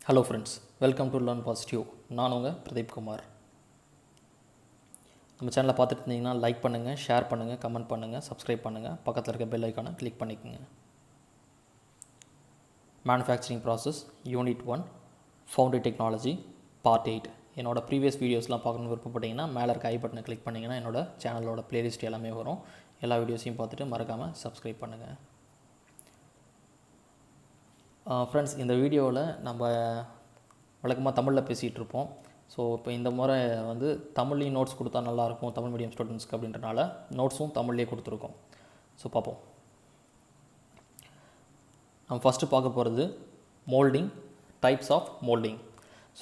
Hello friends, welcome to Learn Positive. நான் உங்கள் பிரதீப் குமார். நம்ம சேனலை பார்த்துட்டு இருந்தீங்கன்னா லைக் பண்ணுங்கள், ஷேர் பண்ணுங்கள், கமெண்ட் பண்ணுங்கள், சப்ஸ்கிரைப் பண்ணுங்கள், பக்கத்தில் இருக்க பெல் ஐக்கானை கிளிக் பண்ணிக்கோங்க. Manufacturing process unit 1 Foundry Technology part 8. என்னோட ப்ரீவியஸ் வீடியோஸ்லாம் பார்க்கணுன்னு விருப்பப்பட்டீங்கன்னா மேலே இருக்க ஐ பட்டனை கிளிக் பண்ணிங்கன்னா என்னோட சேனலோட பிளேலிஸ்ட் எல்லாமே வரும். எல்லா வீடியோஸையும் பார்த்துட்டு மறக்காமல் சப்ஸ்கிரைப் பண்ணுங்கள். ஃப்ரெண்ட்ஸ், இந்த வீடியோவில் நம்ம வழக்கமாக தமிழில் பேசிகிட்டு இருப்போம். ஸோ இப்போ இந்த முறை வந்து தமிழ்லேயும் நோட்ஸ் கொடுத்தா நல்லாயிருக்கும் தமிழ் மீடியம் ஸ்டூடெண்ட்ஸ்க்கு அப்படின்றனால நோட்ஸும் தமிழ்லேயே கொடுத்துருக்கோம். ஸோ பார்ப்போம். நம்ம ஃபஸ்ட்டு பார்க்க போகிறது moulding, types of moulding.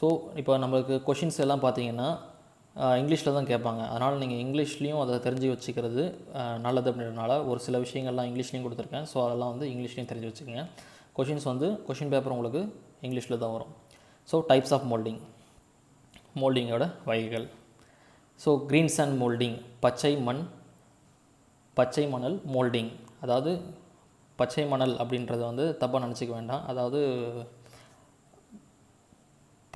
So இப்போ நம்மளுக்கு கொஷின்ஸ் எல்லாம் பார்த்தீங்கன்னா இங்கிலீஷில் தான் கேட்பாங்க. அதனால் நீங்கள் இங்கிலீஷ்லேயும் அதை தெரிஞ்சு வச்சுக்கிறது நல்லது அப்படின்றனால ஒரு சில விஷயங்கள்லாம் இங்கிலீஷ்லேயும் கொடுத்துருக்கேன். ஸோ அதெல்லாம் வந்து இங்கிலீஷ்லேயும் தெரிஞ்சு வச்சுக்கோங்க. கொஷின்ஸ் வந்து கொஷின் பேப்பர் உங்களுக்கு இங்கிலீஷில் தான் வரும். ஸோ டைப்ஸ் ஆஃப் மோல்டிங், மோல்டிங்கோட வகைகள். ஸோ க்ரீன் சாண்ட் மோல்டிங், பச்சை மணல் மோல்டிங். அதாவது பச்சை மணல் அப்படின்றத வந்து தப்பாக நினச்சிக்க வேண்டாம். அதாவது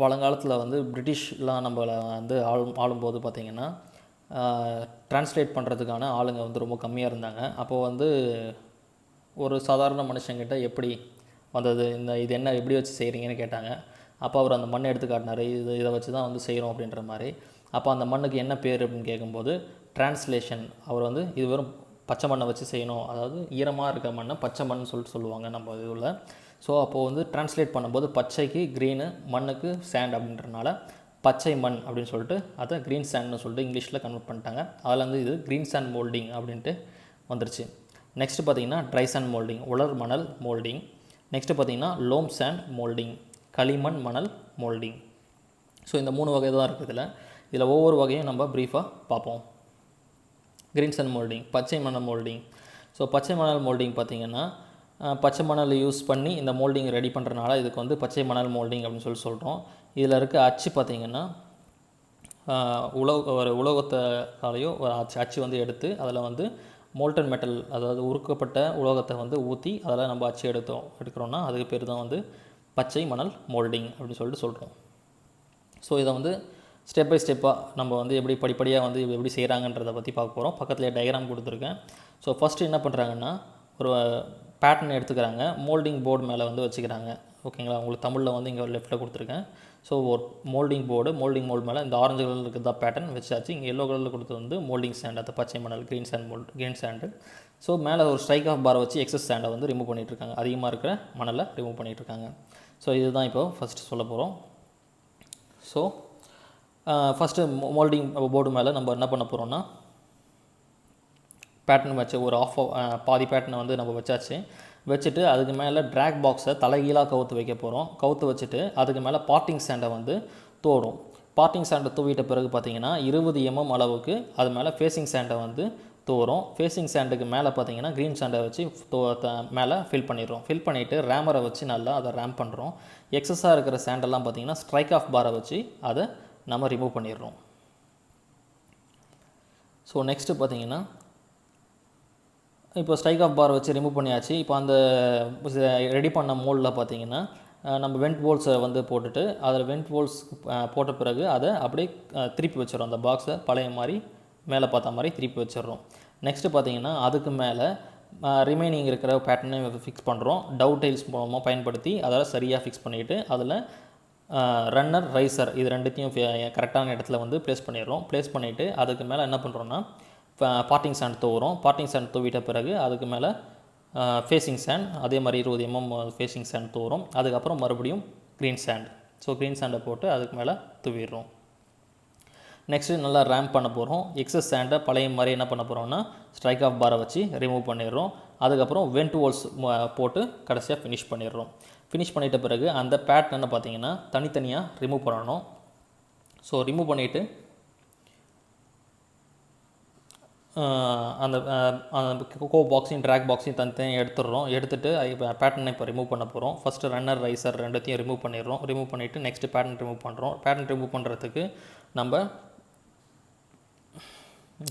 பழங்காலத்தில் வந்து பிரிட்டிஷ்லாம் நம்மளை வந்து ஆளும்போது பார்த்திங்கன்னா ட்ரான்ஸ்லேட் பண்ணுறதுக்கான ஆளுங்க வந்து ரொம்ப கம்மியாக இருந்தாங்க. அப்போது வந்து ஒரு சாதாரண மனுஷங்கிட்ட எப்படி வந்தது, இது என்ன எப்படி வச்சு செய்கிறீங்கன்னு கேட்டாங்க. அப்போ அவர் அந்த மண்ணை எடுத்து காட்டினார். இதை வச்சு தான் வந்து செய்கிறோம் அப்படின்ற மாதிரி. அப்போ அந்த மண்ணுக்கு என்ன பேர் அப்படின்னு கேட்கும்போது ட்ரான்ஸ்லேஷன். அவர் வந்து இது வெறும் பச்சை மண்ணை வச்சு செய்யணும், அதாவது ஈரமாக இருக்க மண்ணை பச்சை மண் சொல்லுவாங்க நம்ம இதில். ஸோ அப்போது வந்து ட்ரான்ஸ்லேட் பண்ணும்போது பச்சைக்கு க்ரீனு, மண்ணுக்கு சேண்ட் அப்படின்றனால பச்சை மண் அப்படின்னு சொல்லிட்டு அதை க்ரீன் சேண்ட்னு சொல்லிட்டு இங்கிலீஷில் கன்வெர்ட் பண்ணிட்டாங்க. அதில் வந்து இது க்ரீன் சாண்ட் மோல்டிங் அப்படின்ட்டு வந்துருச்சு. நெக்ஸ்ட்டு பார்த்திங்கன்னா ட்ரை சாண்ட் மோல்டிங், உலர் மணல் மோல்டிங். நெக்ஸ்ட்டு பார்த்திங்கன்னா லோம் சாண்ட் மோல்டிங், களிமண் மணல் மோல்டிங். ஸோ இந்த 3 வகை தான் இருக்குது. இதில் ஒவ்வொரு வகையும் நம்ம ப்ரீஃபாக பார்ப்போம். க்ரீன் சாண்ட் மோல்டிங், பச்சை மணல் மோல்டிங். ஸோ பச்சை மணல் மோல்டிங் பார்த்திங்கன்னா பச்சை மணல் யூஸ் பண்ணி இந்த மோல்டிங் ரெடி பண்ணுறனால இதுக்கு வந்து பச்சை மணல் மோல்டிங் அப்படின்னு சொல்கிறோம். இதில் இருக்க அச்சு பார்த்திங்கன்னா ஒரு உலோகத்தாலேயோ ஒரு அச்சு வந்து எடுத்து அதில் வந்து மோல்டன் மெட்டல், அதாவது உருக்கப்பட்ட உலோகத்தை வந்து ஊற்றி அதில் நம்ம அச்சு எடுக்கிறோன்னா அதுக்கு பேர் தான் வந்து பச்சை மணல் மோல்டிங் அப்படின்னு சொல்லிட்டு சொல்கிறோம். ஸோ இதை வந்து ஸ்டெப் பை ஸ்டெப்பாக நம்ம வந்து எப்படி படிப்படியாக வந்து எப்படி செய்கிறாங்கன்றதை பற்றி பார்க்க போகிறோம். பக்கத்துலேயே டயக்ராம் கொடுத்துருக்கேன். ஸோ ஃபஸ்ட்டு என்ன பண்ணுறாங்கன்னா ஒரு பேட்டர்ன் எடுத்துக்கிறாங்க, மோல்டிங் போர்டு மேலே வந்து வச்சுக்கிறாங்க. ஓகேங்களா, உங்களுக்கு தமிழில் வந்து இங்கே லெஃப்ட்டில் கொடுத்துருக்கேன். ஸோ ஒரு மோல்டிங் போர்டு, மோல்டிங் மோல்டு மேலே இந்த ஆரஞ்சு கலரில் இருக்கிறதா பேட்டர்ன் வச்சாச்சு. இங்கே எல்லோ கலரில் கொடுத்தது வந்து மோல்டிங் சாண்ட், அது பச்சை மணல் க்ரீன் சாண்டு. ஸோ மேலே ஒரு ஸ்ட்ரைக் ஆஃப் பாரை வச்சு எக்ஸஸ் சாண்டை வந்து ரிமூவ் பண்ணிகிட்ருக்காங்க, அதிகமாக இருக்கிற மணலை ரிமூவ் பண்ணிகிட்ருக்காங்க. ஸோ இதுதான் இப்போ ஃபஸ்ட்டு சொல்ல போகிறோம். ஸோ ஃபஸ்ட்டு மோல்டிங் போர்டு மேலே நம்ம என்ன பண்ண போகிறோம்னா பேட்டர்ன் வச்சு ஒரு பாதி பேட்டர்னை வந்து நம்ம வச்சுட்டு அதுக்கு மேலே ட்ராக் பாக்ஸை தலைகீழாக கவுத்து வைக்க போகிறோம். கவுத்து வச்சுட்டு அதுக்கு மேலே பார்ட்டிங் சாண்டை வந்து தோடும். பார்ட்டிங் சாண்டை தூவிட்ட பிறகு பார்த்திங்கன்னா 20 mm அளவுக்கு அது மேலே ஃபேஸிங் சாண்டை வந்து தோறும். ஃபேஸிங் சாண்டுக்கு மேலே பார்த்திங்கன்னா க்ரீன் சாண்டை வச்சு மேலே ஃபில் பண்ணிடுறோம். ஃபில் பண்ணிவிட்டு ரேமரை வச்சு நல்லா அதை ரேம் பண்ணுறோம். எக்ஸஸாக இருக்கிற சாண்டெல்லாம் பார்த்திங்கன்னா ஸ்ட்ரைக் ஆஃப் பாரை வச்சு அதை நம்ம ரிமூவ் பண்ணிடுறோம். ஸோ நெக்ஸ்ட்டு பார்த்திங்கன்னா இப்போ ஸ்ட்ரைக் ஆஃப் பார் வச்சு ரிமூவ் பண்ணியாச்சு. இப்போ அந்த ரெடி பண்ண மோல்டில் பார்த்திங்கன்னா நம்ம வெண்ட் போல்ஸை வந்து போட்டுட்டு அதில் வெண்ட் போல்ஸ் போட்ட பிறகு அதை அப்படியே திருப்பி வச்சிடறோம். அந்த பாக்ஸை பழைய மாதிரி மேலே பார்த்த மாதிரி திருப்பி வச்சிடறோம். நெக்ஸ்ட்டு பார்த்திங்கன்னா அதுக்கு மேலே ரிமைனிங் இருக்கிற பேட்டர்னை ஃபிக்ஸ் பண்ணுறோம். டவு டைல்ஸ் மூலமாக பயன்படுத்தி அதில் சரியாக ஃபிக்ஸ் பண்ணிவிட்டு அதில் ரன்னர், ரைசர் இது ரெண்டுத்தையும் கரெக்டான இடத்துல வந்து ப்ளேஸ் பண்ணிடுறோம். ப்ளேஸ் பண்ணிவிட்டு அதுக்கு மேலே என்ன பண்ணுறோன்னா பார்ட்டிங் சாண்ட் தூவுறோம். பார்ட்டிங் சாண்ட் தூவிட்ட பிறகு அதுக்கு மேலே ஃபேஸிங் சாண்ட் அதே மாதிரி 20 mm ஃபேஸிங் சாண்ட் தூவுறோம். அதுக்கப்புறம் மறுபடியும் க்ரீன் சாண்ட். ஸோ க்ரீன் சாண்டை போட்டு அதுக்கு மேலே தூவிடுறோம். நெக்ஸ்ட்டு நல்லா ரேம்ப் பண்ண போகிறோம். எக்ஸஸ் சாண்டை பழைய மாதிரி என்ன பண்ண போகிறோம்னா ஸ்ட்ரைக் ஆஃப் பாரை வச்சு ரிமூவ் பண்ணிடுறோம். அதுக்கப்புறம் வெண்ட் வால்ஸ் போட்டு கடைசியாக ஃபினிஷ் பண்ணிடுறோம். ஃபினிஷ் பண்ணிட்ட பிறகு அந்த பேட்டர்னை பார்த்திங்கன்னா தனித்தனியாக ரிமூவ் பண்ணணும். ஸோ ரிமூவ் பண்ணிவிட்டு அந்த பாக்ஸையும் ட்ராக் பாக்ஸையும் தனித்தனியாக எடுத்துகிட்டு இப்போ பேட்டர்னை இப்போ ரிமூவ் பண்ண போகிறோம். ஃபஸ்ட்டு ரன்னர், ரைசர் ரெண்டுத்தையும் ரிமூவ் பண்ணிடுறோம். ரிமூவ் பண்ணிவிட்டு நெக்ஸ்ட்டு பேட்டர்ன் ரிமூவ் பண்ணுறோம். பேட்டர்ன் ரிமூவ் பண்ணுறதுக்கு நம்ம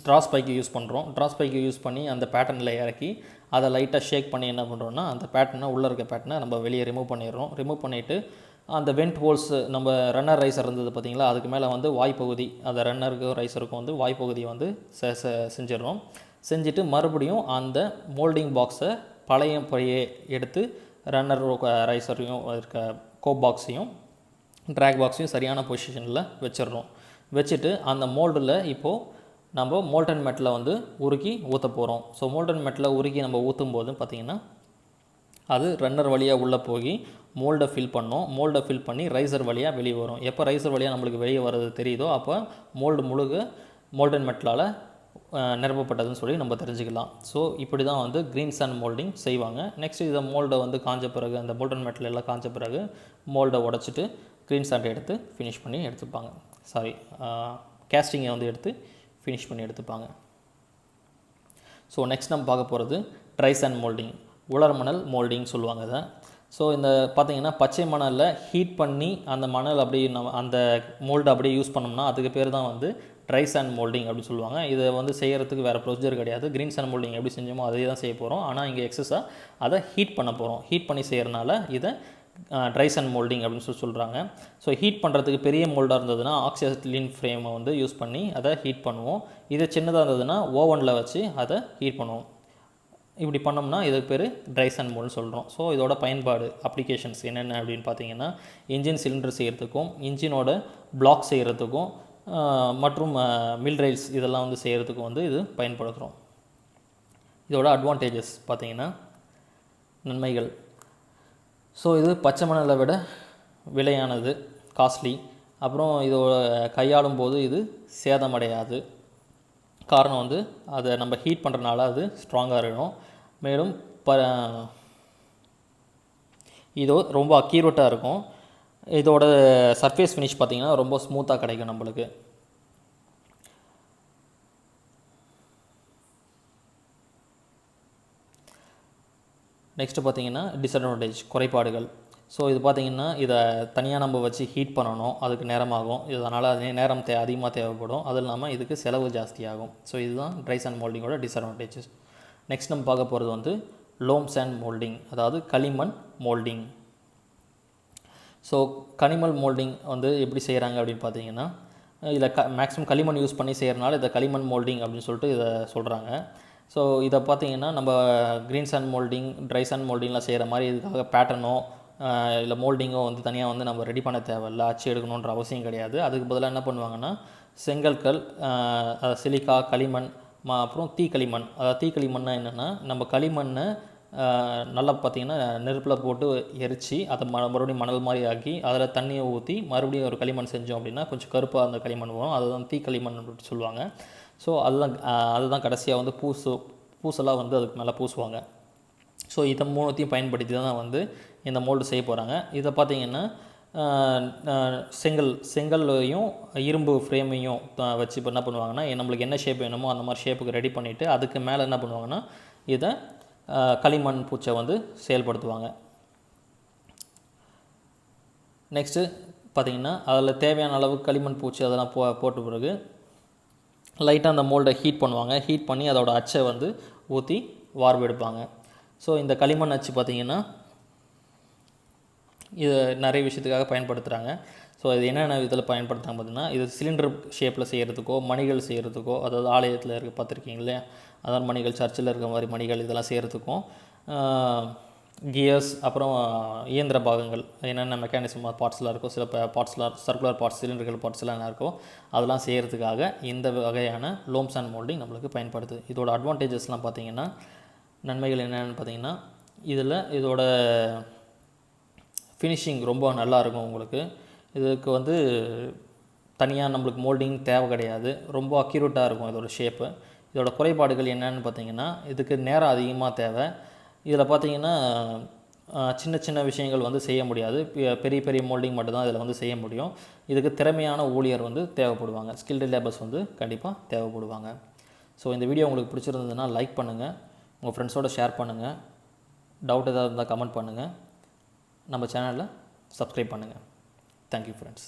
ட்ரா ஸ்பைக்கு யூஸ் பண்ணுறோம். ட்ரா ஸ்பைக்கு யூஸ் பண்ணி அந்த பேட்டர்னில் இறக்கி அதை லைட்டாக ஷேக் பண்ணி என்ன பண்ணுறோன்னா அந்த பேட்டர்னை உள்ளே இருக்க பேட்டர்னை நம்ம வெளியே ரிமூவ் பண்ணிடுறோம். ரிமூவ் பண்ணிவிட்டு அந்த வெண்ட் ஹோல்ஸ் நம்ம ரன்னர் ரைசர் இருந்தது பார்த்திங்களா, அதுக்கு மேலே வந்து வாய்ப்பகுதி, அந்த ரன்னருக்கும் ரைசருக்கும் வந்து வாய்ப்பகுதியை வந்து செஞ்சிடறோம். செஞ்சுட்டு மறுபடியும் அந்த மோல்டிங் பாக்ஸை பழைய எடுத்து ரன்னர் ரைசரையும் இருக்க கோப் பாக்ஸையும் ட்ராக் பாக்ஸையும் சரியான பொசிஷனில் வச்சிடுறோம். வச்சுட்டு அந்த மோல்டில் இப்போது நம்ம மோல்டன் மெட்டில் வந்து உருக்கி ஊற்ற போகிறோம். ஸோ மோல்டன் மெட்டில் உருக்கி நம்ம ஊற்றும் போது பார்த்திங்கன்னா அது ரன்னர் வழியாக உள்ளே போய் மோல்டை ஃபில் பண்ணோம். மோல்டை ஃபில் பண்ணி ரைசர் வழியாக வெளியே வரும். எப்போ ரைசர் வழியாக நம்மளுக்கு வெளியே வர்றது தெரியுதோ அப்போ மோல்டு முழுக்க மோல்டன் மெட்டலால் நிரப்பப்பட்டதுன்னு சொல்லி நம்ம தெரிஞ்சுக்கலாம். ஸோ இப்படி தான் வந்து க்ரீன் சாண்ட் மோல்டிங் செய்வாங்க. நெக்ஸ்ட் இதை மோல்டை வந்து காஞ்ச பிறகு, அந்த மோல்டன் மெட்டல் எல்லாம் காஞ்ச பிறகு மோல்டை உடச்சிட்டு க்ரீன் சாண்டை எடுத்து ஃபினிஷ் பண்ணி எடுத்துப்பாங்க. கேஸ்டிங்கை வந்து எடுத்து ஃபினிஷ் பண்ணி எடுத்துப்பாங்க. ஸோ நெக்ஸ்ட் நம்ம பார்க்க போகிறது ட்ரை சாண்ட் மோல்டிங், உலர் மணல் மோல்டிங் சொல்லுவாங்க இதை. ஸோ இந்த பார்த்திங்கன்னா பச்சை மணலில் ஹீட் பண்ணி அந்த மணல் அப்படியே நம்ம அந்த மோல்டு அப்படியே யூஸ் பண்ணோம்னா அதுக்கு பேர் தான் வந்து ட்ரை சாண்ட் மோல்டிங் அப்படின்னு சொல்லுவாங்க. இதை வந்து செய்கிறதுக்கு வேறு ப்ரொசீஜர் கிடையாது. க்ரீன் சாண்ட் மோல்டிங் எப்படி செஞ்சோமோ அதே தான் செய்ய போகிறோம். ஆனால் இங்கே எக்ஸஸாக அதை ஹீட் பண்ண போகிறோம். ஹீட் பண்ணி செய்கிறனால இதை ட்ரை சாண்ட் மோல்டிங் அப்படின்னு சொல்கிறாங்க. ஸோ ஹீட் பண்ணுறதுக்கு பெரிய மோல்டாக இருந்ததுன்னா ஆக்சிஜன் ஃப்ரேமை வந்து யூஸ் பண்ணி அதை ஹீட் பண்ணுவோம். இது சின்னதாக இருந்ததுன்னா ஓவனில் வச்சு அதை ஹீட் பண்ணுவோம். இப்படி பண்ணோம்னா இதுக்கு பேர் ட்ரை சாண்ட் மோல்டுன்னு சொல்கிறோம். ஸோ இதோட பயன்பாடு அப்ளிகேஷன்ஸ் என்னென்ன அப்படின்னு பார்த்தீங்கன்னா, இன்ஜின் சிலிண்டர் செய்கிறதுக்கும், இன்ஜினோட பிளாக் செய்கிறதுக்கும், மற்றும் மில் ரெயில்ஸ் இதெல்லாம் வந்து செய்கிறதுக்கும் வந்து இது பயன்படுத்துகிறோம். இதோட அட்வான்டேஜஸ் பார்த்திங்கன்னா, நன்மைகள். ஸோ இது பச்சை மணலை விட விலையானது, காஸ்ட்லி. அப்புறம் இதோட கையாளும் போது இது சேதமடையாது. காரணம் வந்து அதை நம்ம ஹீட் பண்ணுறதுனால அது ஸ்ட்ராங்காக இருக்கும். மேலும் இதோ ரொம்ப அக்யூரேட்டாக இருக்கும். இதோட சர்ஃபேஸ் ஃபினிஷ் பார்த்திங்கன்னா ரொம்ப ஸ்மூத்தாக கிடைக்கும் நம்மளுக்கு. நெக்ஸ்ட்டு பார்த்திங்கன்னா டிஸ்அட்வான்டேஜ், குறைபாடுகள். ஸோ இது பார்த்திங்கன்னா இதை தனியாக நம்ம வச்சு ஹீட் பண்ணணும், அதுக்கு நேரமாகும். இதனால் அது நேரம் அதிகமாக தேவைப்படும். அது இல்லாமல் இதுக்கு செலவு ஜாஸ்தியாகும். ஸோ இதுதான் ட்ரை சாண்ட் மோல்டிங்கோட டிஸ்அட்வான்டேஜஸ். நெக்ஸ்ட் நம்ம பார்க்க போகிறது வந்து லோம் சாண்ட் மோல்டிங், அதாவது களிமண் மோல்டிங். ஸோ களிமண் மோல்டிங் வந்து எப்படி செய்கிறாங்க அப்படின்னு பார்த்தீங்கன்னா, இதில் மேக்ஸிமம் களிமண் யூஸ் பண்ணி செய்கிறனால இதை களிமண் மோல்டிங் அப்படின்னு சொல்லிட்டு இதை சொல்கிறாங்க. ஸோ இதை பார்த்திங்கன்னா நம்ம green sand moulding, dry sand மோல்டிங்லாம் செய்கிற மாதிரி இதுக்காக பேட்டர்னோ இல்லை மோல்டிங்கோ வந்து தனியாக வந்து நம்ம ரெடி பண்ண தேவையில்லை, அச்சு எடுக்கணுன்ற அவசியம் கிடையாது. அதுக்கு பதிலாக என்ன பண்ணுவாங்கன்னா, செங்கற்கள், சிலிக்கா, களிமண், அப்புறம் தீக்களிமண். அதாவது தீக்களிமண்ணா என்னென்னா, நம்ம களிமண்ணை நல்லா பார்த்திங்கன்னா நெருப்பில் போட்டு எரித்து அதை மறுபடியும் மணல் மாதிரி ஆக்கி அதில் தண்ணியை ஊற்றி மறுபடியும் ஒரு களிமண் செஞ்சோம் அப்படின்னா கொஞ்சம் கருப்பாக அந்த களிமண் வரும். அதுதான் தீக்களிமண் அப்படின்னு சொல்லுவாங்க. ஸோ அதுதான் கடைசியாக வந்து பூசெல்லாம் வந்து அதுக்கு மேலே பூசுவாங்க. ஸோ இதை மூணுத்தையும் பயன்படுத்தி தான் வந்து இந்த மோல்டு செய்ய போகிறாங்க. இதை பார்த்திங்கன்னா செங்கல்லையும் இரும்பு ஃப்ரேமையும் வச்சு இப்போ என்ன பண்ணுவாங்கன்னா, நம்மளுக்கு என்ன ஷேப் வேணுமோ அந்த மாதிரி ஷேப்புக்கு ரெடி பண்ணிவிட்டு அதுக்கு மேலே என்ன பண்ணுவாங்கன்னா இதை களிமண் பூச்சை வந்து செயல்படுத்துவாங்க. நெக்ஸ்ட்டு பார்த்திங்கன்னா அதில் தேவையான அளவு களிமண் பூச்சி அதெல்லாம் போட்ட பிறகு லைட்டாக அந்த மோல்டை ஹீட் பண்ணுவாங்க. ஹீட் பண்ணி அதோட அச்சை வந்து ஊற்றி வார்வு எடுப்பாங்க. ஸோ இந்த களிமண் அச்சு பார்த்திங்கன்னா இது நிறைய விஷயத்துக்காக பயன்படுத்துகிறாங்க. ஸோ இது என்னென்ன இதில் பயன்படுத்துகிறாங்க பார்த்திங்கன்னா, இது சிலிண்டர் ஷேப்பில் செய்கிறதுக்கோ, மணிகள் செய்கிறதுக்கோ, அதாவது ஆலயத்தில் இருக்க பார்த்துருக்கீங்க இல்லையா, அதான் மணிகள், சர்ச்சில் இருக்க மாதிரி மணிகள் இதெல்லாம் செய்கிறதுக்கும், கியர்ஸ், அப்புறம் இயந்திர பாகங்கள் என்னென்ன மெக்கானிசம் பார்ட்ஸ்லாம் இருக்கோ, சில பார்ட்ஸ்லாம் சர்க்குலர் பார்ட்ஸ், சிலிண்டர்கள் பார்ட்ஸ்லாம் என்ன இருக்கோ அதெல்லாம் செய்கிறதுக்காக இந்த வகையான லோம் சாண்ட் மோல்டிங் நம்மளுக்கு பயன்படுது. இதோட அட்வான்டேஜஸ்லாம் பார்த்திங்கன்னா, நன்மைகள் என்னென்னு பார்த்திங்கன்னா, இதோட ஃபினிஷிங் ரொம்ப நல்லாயிருக்கும். உங்களுக்கு இதுக்கு வந்து தனியாக நம்மளுக்கு மோல்டிங் தேவை கிடையாது. ரொம்ப அக்யூரேட்டாக இருக்கும் இதோட ஷேப்பு. இதோட குறைபாடுகள் என்னென்னு பார்த்திங்கன்னா, இதுக்கு நேரம் அதிகமாக தேவை. இதில் பார்த்திங்கன்னா சின்ன சின்ன விஷயங்கள் வந்து செய்ய முடியாது. பெரிய பெரிய மோல்டிங் மட்டும்தான் இதில் வந்து செய்ய முடியும். இதுக்கு திறமையான ஊழியர் வந்து தேவைப்படுவாங்க. ஸ்கில்டு லேபர்ஸ் வந்து கண்டிப்பாக தேவைப்படுவாங்க. ஸோ இந்த வீடியோ உங்களுக்கு பிடிச்சிருந்ததுன்னா லைக் பண்ணுங்கள், உங்கள் ஃப்ரெண்ட்ஸோடு ஷேர் பண்ணுங்கள், டவுட் ஏதாவது இருந்தால் கமெண்ட் பண்ணுங்கள், நம்ம சேனலில் சப்ஸ்கிரைப் பண்ணுங்கள். Thank you friends.